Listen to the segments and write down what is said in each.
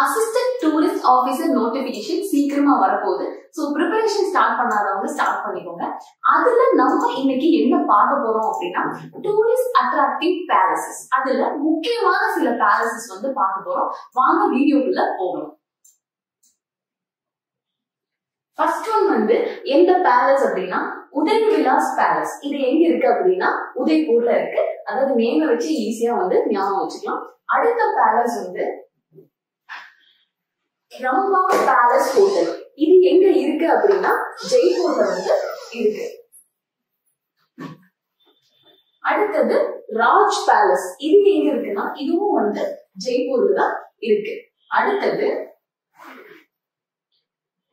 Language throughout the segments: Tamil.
அசிஸ்டன்ட் டூரிஸ்ட் ஆபீசர் நோட்டிபிகேஷன் சீக்கிரமா வரப்போகுது. ஸோ ப்ரிப்பரேஷன் ஸ்டார்ட் பண்ணாதவங்க ஸ்டார்ட் பண்ணிக்கோங்க. அதுல நம்ம இன்னைக்கு என்ன பார்க்க போறோம் அப்படின்னா டூரிஸ்ட் அட்ராக்டிவ் பேலசஸ். அதுல முக்கியமான சில பேலசஸ் வந்து பார்க்க போறோம். வாங்க வீடியோக்குள்ள போகணும். ஃபர்ஸ்ட் ஒன் வந்து எந்த பேலஸ் அப்படின்னா உதய் விலாஸ் பேலஸ். இது எங்க இருக்கு அப்படின்னா உதய்பூர்ல இருக்கு. அதாவது நேம வச்சு ஈஸியா வந்து ஞாபகம் வச்சுக்கலாம். அடுத்த பேலஸ் வந்து ரம்பா பேலஸ் ஹோட்டல். இது எங்க இருக்கு அப்படின்னா ஜெய்ப்பூர்ல வந்து இருக்கு. அடுத்தது ராஜ் பேலஸ். இது எங்க இருக்குன்னா இதுவும் வந்து ஜெய்ப்பூர்ல தான் இருக்கு. அடுத்தது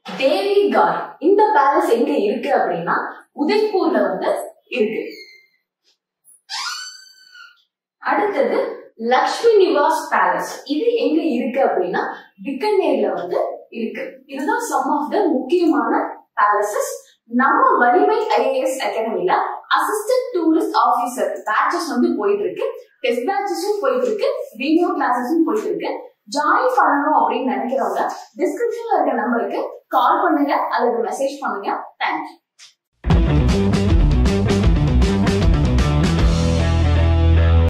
தேவி கார். இந்த பேலஸ் எங்க இருக்கு அப்படின்னா உதய்பூர்ல வந்து இருக்கு. அடுத்தது லக்ஷ்மி நிவாஸ் பேலஸ். இது எங்க இருக்கு அப்படின்னா பிக்கனேர்ல வந்து இருக்கு. இதுதான் சம் ஆஃப் த முக்கியமான பேலசஸ். நம்ம வலிமை ஐஏஎஸ் அகாடமில அசிஸ்டன்ட் டூரிஸ்ட் ஆபீசர் பேட்சஸ் வந்து போயிட்டு இருக்கு. டெஸ்ட் பேட்சஸும் போயிட்டு இருக்கு. வீடியோ கிளாஸஸும் போயிட்டு இருக்கு. ஜாயின் பண்ணணும் அப்படின்னு நினைக்கிறவங்க டிஸ்கிரிப்ஷன்ல இருக்க நம்பருக்கு கால் பண்ணுங்க அல்லது மெசேஜ் பண்ணுங்க. தேங்க்யூ.